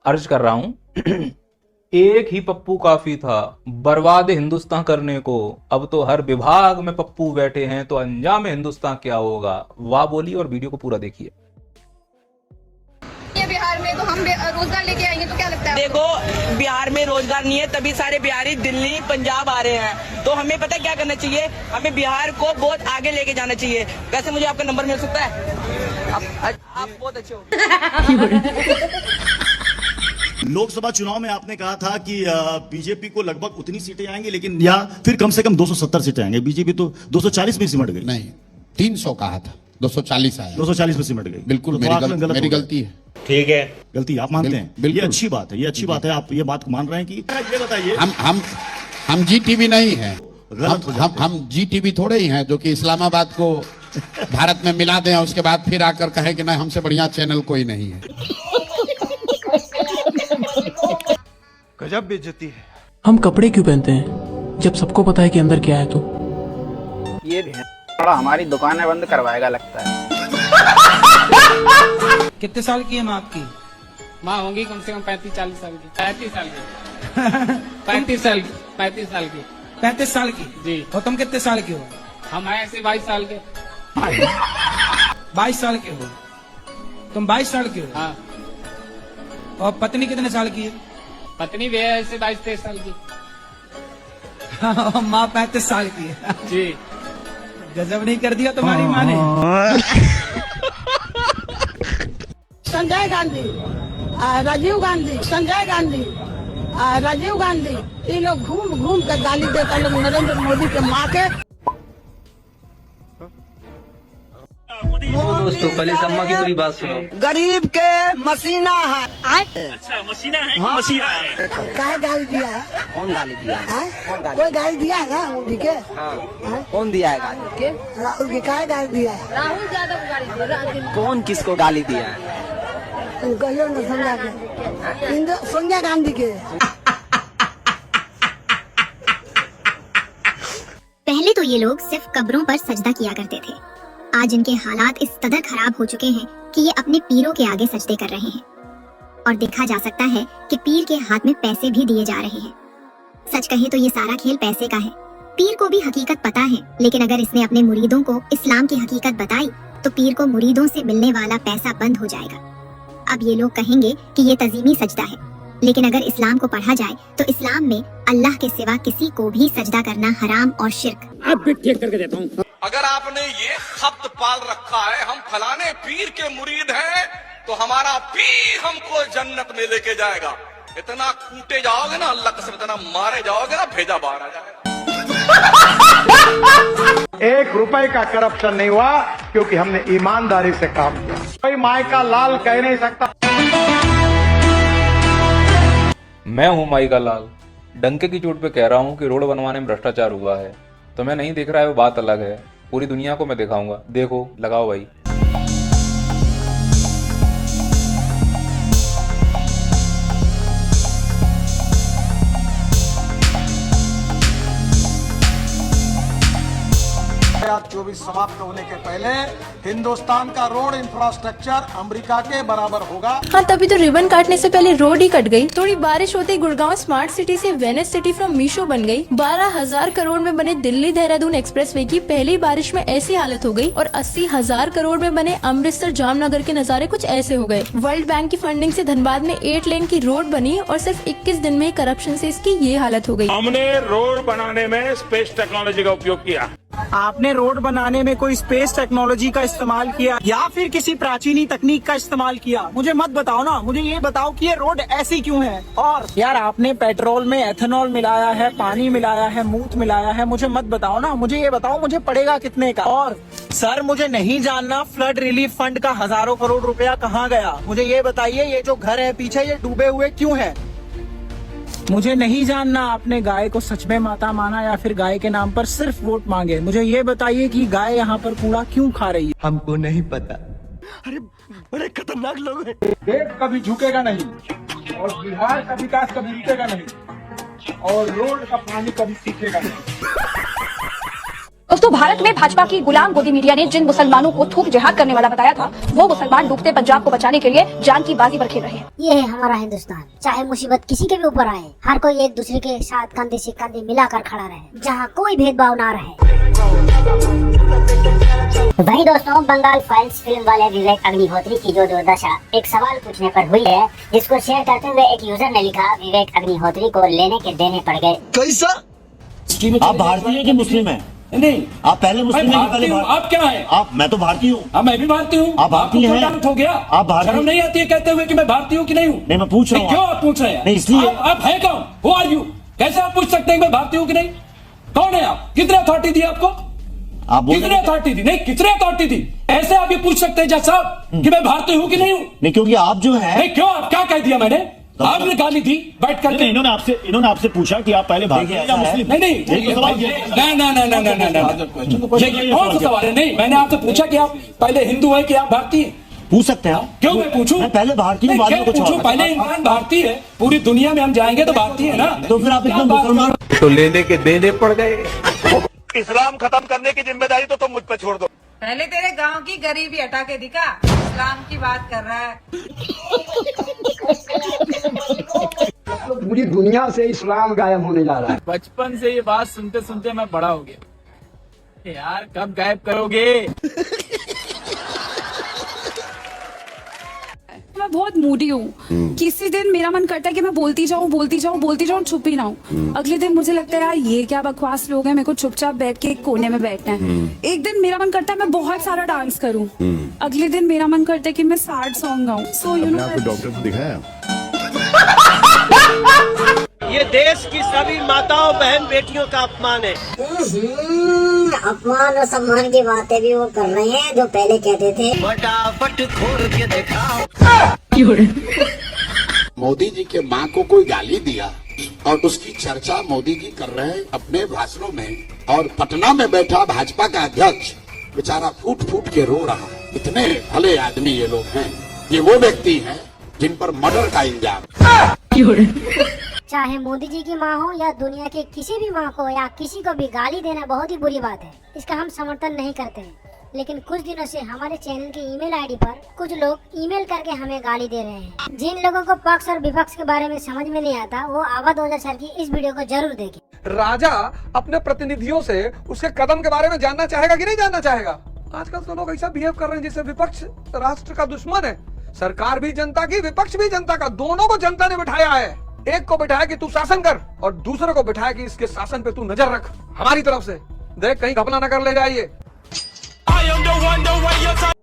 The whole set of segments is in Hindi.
अर्ज कर रहा हूं एक ही पप्पू काफी था बर्बाद हिंदुस्तान करने को, अब तो हर विभाग में पप्पू बैठे हैं तो अंजाम हिंदुस्तान क्या होगा। वाह बोली और वीडियो को पूरा देखिए। ये बिहार में तो हम रोजगार लेके आएंगे तो क्या लगता है? देखो बिहार में रोजगार नहीं है तभी सारे बिहारी दिल्ली पंजाब आ रहे हैं। तो हमें पता क्या करना चाहिए, हमें बिहार को बहुत आगे लेके जाना चाहिए। वैसे मुझे आपका नंबर मिल सकता है? आप बहुत अच्छे हो। लोकसभा चुनाव में आपने कहा था कि बीजेपी को लगभग उतनी सीटें आएंगी, लेकिन या फिर कम से कम 270 सीटें आएंगी। बीजेपी तो 240 में सिमट गई। नहीं, 300 कहा था, 240 आया। 240 में सिमट गई। बिल्कुल मेरी गलती है। ठीक है, गलती आप मानते हैं? बिल्कुल। ये अच्छी बात है, ये अच्छी बात है। आप ये बात मान रहे हैं कि ये बताइए, हम जी टीवी नहीं है, गलत हो जाते हैं। हम जी टीवी थोड़े ही हैं जो कि इस्लामाबाद को भारत में मिला दें और उसके बाद फिर आकर कहे कि नहीं हमसे बढ़िया चैनल कोई नहीं है। गजब बेइज्जती है। हम कपड़े क्यों पहनते हैं जब सबको पता है कि अंदर क्या है? तो ये थोड़ा हमारी दुकानें बंद करवाएगा लगता है। कितने साल की है माँ आपकी? माँ होंगी कम से कम 35-40 साल की। 35 साल की 35 साल की 35 साल की 35 साल की जी। और तुम कितने साल के हो? हम हैं ऐसे 22 साल के। 22 साल के हो तुम? 22 साल के हो? हाँ। और पत्नी कितने साल की है? पत्नी भी है ऐसे 22-23 साल की। माँ 35 साल की है। जी। गजब नहीं कर दिया तुम्हारी माँ ने। संजय गांधी, राजीव गांधी, संजय गांधी, राजीव गांधी, ये लोग घूम घूम कर गाली देता लोग नरेंद्र मोदी के माँ के। दोस्तों पहले सम्मा की पूरी बात सुनो। गरीब के मसीना है। अच्छा मशीना है, मशीना है। काय गाली दिया है? कौन गाली दिया है? कोई गाली दिया है ना मोदी के? कौन दिया है गाली? राहुल के काय गाली दिया है? राहुल यादव को गाली दिया। कौन किसको गाली दिया है? कहियो न संजय के, सोनिया गांधी के। पहले तो ये लोग सिर्फ कब्रों पर सजदा किया करते थे। आज इनके हालात इस कदर खराब हो चुके हैं कि ये अपने पीरों के आगे सजदे कर रहे हैं। और देखा जा सकता है कि पीर के हाथ में पैसे भी दिए जा रहे हैं। सच कहे तो ये सारा खेल पैसे का है। पीर को भी हकीकत पता है, लेकिन अगर इसने अपने मुरीदों को इस्लाम की हकीकत बताई तो पीर को मुरीदों से मिलने वाला पैसा बंद हो जाएगा। अब ये लोग कहेंगे कि ये तजीमी सजदा है, लेकिन अगर इस्लाम को पढ़ा जाए तो इस्लाम में अल्लाह के सिवा किसी को भी सजदा करना हराम और शिर्क। अब भी ठीक करके देता हूँ। अगर आपने ये शब्द पाल रखा है हम फलाने पीर के मुरीद हैं तो हमारा पीर हमको जन्नत में लेके जाएगा, इतना कूटे जाओगे ना अल्लाह कसम, इतना मारे जाओगे ना भेजा बाहर आ जाएगा। 1 रुपए का करप्शन नहीं हुआ क्योंकि हमने ईमानदारी से काम किया। कोई माई का लाल कह नहीं सकता। मैं हूं माई का लाल, डंके की चोट पे कह रहा हूं कि रोड बनवाने में भ्रष्टाचार हुआ है। तो मैं नहीं दिख रहा है वो बात अलग है, पूरी दुनिया को मैं दिखाऊंगा। देखो, लगाओ भाई। समाप्त होने के पहले हिंदुस्तान का रोड इंफ्रास्ट्रक्चर अमेरिका के बराबर होगा। हाँ, तभी तो रिबन काटने से पहले रोड ही कट गई। थोड़ी बारिश होते ही गुड़गांव स्मार्ट सिटी से वेनिस सिटी फ्रॉम मीशो बन गई। 12,000 करोड़ में बने दिल्ली देहरादून एक्सप्रेसवे की पहली बारिश में ऐसी हालत हो गई और 80,000 करोड़ में बने अमृतसर जामनगर के नजारे कुछ ऐसे हो गए। वर्ल्ड बैंक की फंडिंग से धनबाद में 8 लेन की रोड बनी और सिर्फ 21 दिन में करप्शन से इसकी ये हालत हो गई। हमने रोड बनाने में स्पेस टेक्नोलॉजी का उपयोग किया। आपने रोड बनाने में कोई स्पेस टेक्नोलॉजी का इस्तेमाल किया या फिर किसी प्राचीनी तकनीक का इस्तेमाल किया? मुझे मत बताओ ना, मुझे ये बताओ कि ये रोड ऐसी क्यों है। और यार आपने पेट्रोल में एथेनॉल मिलाया है, पानी मिलाया है, मूत मिलाया है, मुझे मत बताओ ना, मुझे ये बताओ मुझे पड़ेगा कितने का। और सर मुझे नहीं जानना फ्लड रिलीफ फंड का हजारों करोड़ रुपया कहाँ गया। मुझे ये बताइए ये जो घर है पीछे ये डूबे हुए क्यों है। मुझे नहीं जानना आपने गाय को सच में माता माना या फिर गाय के नाम पर सिर्फ वोट मांगे। मुझे ये बताइए कि गाय यहाँ पर कूड़ा क्यों खा रही है। हमको नहीं पता। अरे बड़े खतरनाक लोग हैं। देश कभी झुकेगा नहीं और बिहार का विकास कभी रुकेगा नहीं और रोड का पानी कभी सूखेगा नहीं। दोस्तों, भारत में भाजपा की गुलाम गोदी मीडिया ने जिन मुसलमानों को थूक जिहाद करने वाला बताया था, वो मुसलमान डूबते पंजाब को बचाने के लिए जान की बाजी पर खेल रहे हैं। ये है हमारा हिंदुस्तान। चाहे मुसीबत किसी के भी ऊपर आए, हर कोई एक दूसरे के साथ कंधे से कंधे मिलाकर खड़ा रहे, जहाँ कोई भेदभाव ना रहे। वही दोस्तों, बंगाल फाइल्स फिल्म वाले विवेक अग्निहोत्री की जो दुर्दशा एक सवाल पूछने पर हुई है, जिसको शेयर करते हुए एक यूजर ने लिखा, विवेक अग्निहोत्री को लेने के देने पड़ गए। कैसा? आप भारतीय हैं कि मुस्लिम हैं? नहीं, आप पहले मुस्लिम हैं कि पहले आप क्या है? आप? मैं तो भारतीय हूँ। मैं भी भारतीय हूँ। आप भारतीय हैं? हो गया? आप भारतीय? शर्म नहीं आती है कहते हुए कि मैं भारतीय हूँ कि नहीं हूँ? नहीं, मैं पूछ रहा हूँ। क्यों आप पूछ रहे हैं? नहीं, इसलिए आप है कौन? Who are you? कैसे आप पूछ सकते हैं मैं भारतीय हूँ कि नहीं? कौन है आप? कितने अथॉरिटी दी आपको? आप कितने अथॉरिटी दी? नहीं, कितने अथॉरिटी दी? ऐसे आप ये पूछ सकते हैं जज साहब कि मैं भारतीय हूँ कि नहीं हूँ? नहीं, क्योंकि आप जो है। नहीं, क्यों? आप क्या कह दिया मैंने? आपने गाली दी बैठ करके। इन्होंने आपसे पूछा कि आप पहले भारतीय या मुस्लिम? नहीं, कौन सा सवाल है? नहीं, मैंने आपसे पूछा कि आप पहले हिंदू है कि आप भारतीय? पूछ सकते हैं आप? क्यों मैं पूछूं? मैं पहले भारतीय हूँ, बाद में कुछ और। पहले इंसान भारतीय है, पूरी दुनिया में हम जाएंगे तो भारतीय है ना। तो फिर आप इतना मुसलमान तो लेने के देने पड़ गए। इस्लाम खत्म करने की जिम्मेदारी तो तुम मुझ पर छोड़ दो। पहले तेरे गांव की गरीबी हटा के दिखा, इस्लाम की बात कर रहा है। पूरी दुनिया से इस्लाम गायब होने जा रहा है। बचपन से ये बात सुनते सुनते मैं बड़ा हो गया। यार कब गायब करोगे? मैं बहुत मूडी हूँ। किसी दिन मेरा मन करता है कि मैं बोलती जाऊँ, चुप ही ना हूँ। अगले दिन मुझे लगता है यार ये क्या बकवास लोग हैं, मेरे को चुपचाप बैठ के एक कोने में बैठना है। एक दिन मेरा मन करता है मैं बहुत सारा डांस करूँ। अगले दिन मेरा मन करता है कि मैं सैड सॉन्ग गाऊँ। सो यू नो, डॉक्टर को दिखाया? ये देश की सभी माताओं बहन बेटियों का अपमान है। अपमान और सम्मान की बातें भी वो कर रहे हैं जो पहले कहते थे। फटाफट खोल के दिखाओ। मोदी जी के माँ को कोई गाली दिया और उसकी चर्चा मोदी जी कर रहे हैं अपने भाषणों में, और पटना में बैठा भाजपा का अध्यक्ष बेचारा फूट फूट के रो रहा है। इतने भले आदमी ये लोग हैं। ये वो व्यक्ति हैं जिन पर मर्डर का इल्जाम। चाहे मोदी जी की माँ हो या दुनिया के किसी भी माँ को या किसी को भी गाली देना बहुत ही बुरी बात है। इसका हम समर्थन नहीं करते हैं, लेकिन कुछ दिनों से हमारे चैनल के ईमेल आईडी पर कुछ लोग ईमेल करके हमें गाली दे रहे हैं। जिन लोगों को पक्ष और विपक्ष के बारे में समझ में नहीं आता, वो आभा 2000 सर की इस वीडियो को जरूर देखें। राजा अपने प्रतिनिधियों से उसके कदम के बारे में जानना चाहेगा कि नहीं जानना चाहेगा? आजकल तो लोग ऐसा बिहेव कर रहे हैं जैसे विपक्ष राष्ट्र का दुश्मन है। सरकार भी जनता की, विपक्ष भी जनता का, दोनों को जनता ने बिठाया है। एक को बिठाया कि तू शासन कर और दूसरे को बिठाया कि इसके शासन पे तू नजर रख। हमारी तरफ से देख कहीं घपला न कर ले जाइए।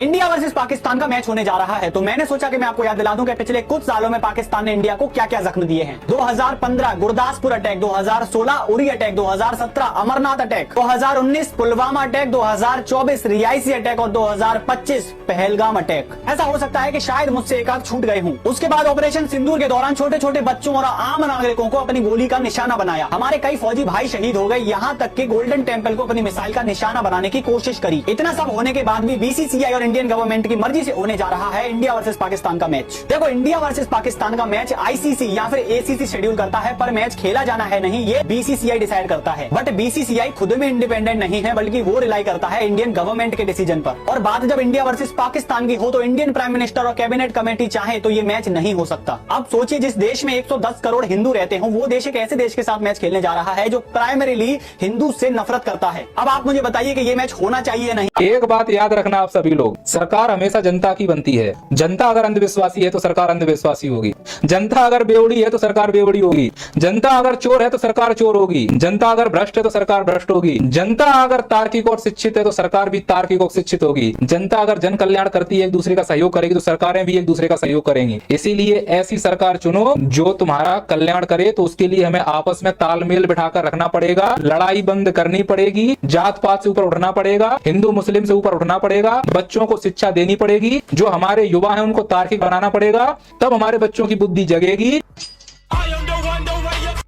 इंडिया वर्सेस पाकिस्तान का मैच होने जा रहा है, तो मैंने सोचा कि मैं आपको याद दिला दूं कि पिछले कुछ सालों में पाकिस्तान ने इंडिया को क्या क्या जख्म दिए हैं। 2015 Gurdaspur attack, 2016 Uri attack, 2017 Amarnath attack, 2019 Pulwama attack, 2024 Reasi attack और 2025 पहलगाम अटैक। ऐसा हो सकता है कि शायद मुझसे एक आध छूट गए हूँ। उसके बाद ऑपरेशन सिंदूर के दौरान छोटे छोटे बच्चों और आम नागरिकों को अपनी गोली का निशाना बनाया। हमारे कई फौजी भाई शहीद हो गए, यहाँ तक कि गोल्डन टेम्पल को अपनी मिसाइल का निशाना बनाने की कोशिश करी। इतना सब होने के बाद भी बीसीसीआई और इंडियन गवर्नमेंट की मर्जी से होने जा रहा है इंडिया वर्सेस पाकिस्तान का मैच। देखो, इंडिया वर्सेस पाकिस्तान का मैच आईसीसी या फिर एसीसी शेड्यूल करता है, पर मैच खेला जाना है नहीं, ये बीसीसीआई डिसाइड करता है। बट बीसीसीआई खुद में इंडिपेंडेंट नहीं है, बल्कि वो रिलाई करता है इंडियन गवर्नमेंट के डिसीजन पर। और बात जब इंडिया वर्सेस पाकिस्तान की हो तो इंडियन प्राइम मिनिस्टर और कैबिनेट कमेटी चाहे तो ये मैच नहीं हो सकता। अब सोचिए, जिस देश में 110 करोड़ हिंदू रहते हो, वो देश एक ऐसे देश के साथ मैच खेलने जा रहा है जो प्राइमरीली हिंदू से नफरत करता है। अब आप मुझे बताइए कि ये मैच होना चाहिए नहीं। एक बात याद रखना आप सभी लोग, सरकार हमेशा जनता की बनती है। जनता अगर अंधविश्वासी है तो सरकार अंधविश्वासी होगी। जनता अगर बेवड़ी है तो सरकार बेवड़ी होगी। जनता अगर चोर है तो सरकार चोर होगी। जनता अगर भ्रष्ट है तो सरकार भ्रष्ट होगी। जनता अगर तार्किक और शिक्षित है तो सरकार भी तार्किक और शिक्षित होगी। जनता अगर जन कल्याण करती है, एक दूसरे का सहयोग करेगी, तो सरकारें भी एक दूसरे का सहयोग करेंगी। इसीलिए ऐसी सरकार चुनो जो तुम्हारा कल्याण करे। तो उसके लिए हमें आपस में तालमेल बिठाकर रखना पड़ेगा, लड़ाई बंद करनी पड़ेगी, जात पात से ऊपर उठना पड़ेगा, हिंदू मुस्लिम से ऊपर उठना पड़ेगा, बच्चों को शिक्षा देनी पड़ेगी, जो हमारे युवा हैं उनको तार्किक बनाना पड़ेगा, तब हमारे बच्चों की बुद्धि जगेगी।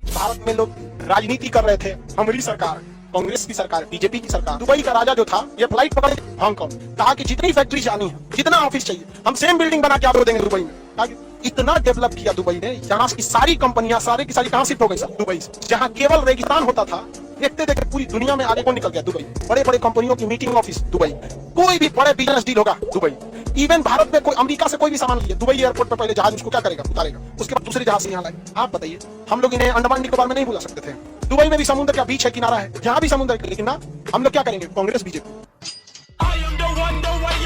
भारत में लोग राजनीति कर रहे थे, हमारी सरकार, कांग्रेस की सरकार, बीजेपी की सरकार, दुबई का राजा जो था, ये फ्लाइट पकड़े हांगकांग, कहा कि जितनी फैक्ट्री जानी है, जितना ऑफिस चाहिए, हम सेम बिल्डिंग बना के आपको देंगे दुबई में। इतना डेवलप किया दुबई ने, यहाँ की सारी कंपनियां सारी की सारी कहां शिफ्ट हो गई? दुबई से। जहाँ केवल रेगिस्तान होता था, देखते देखते पूरी दुनिया में आगे कौन निकल गया? दुबई। बड़े बड़े कंपनियों की मीटिंग ऑफिस दुबई, कोई भी बड़े बिजनेस डील होगा दुबई। इवन भारत में कोई अमेरिका से कोई भी सामान लिए दुबई एयरपोर्ट पर पहले जहाज उसको क्या करेगा? उतारेगा, उसके बाद दूसरे जहाज से यहाँ लाए। आप बताइए, हम लोग इन्हें अंडमान निकोबार में नहीं बुला सकते थे? दुबई में भी समुद्र का बीच है, किनारा है, यहाँ भी समुद्र है, लेकिन ना हम लोग क्या करेंगे? कांग्रेस बीजेपी।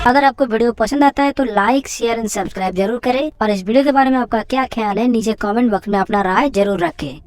अगर आपको वीडियो पसंद आता है तो लाइक, शेयर एंड सब्सक्राइब जरूर करें और इस वीडियो के बारे में आपका क्या ख्याल है नीचे कमेंट बॉक्स में अपना राय जरूर रखें।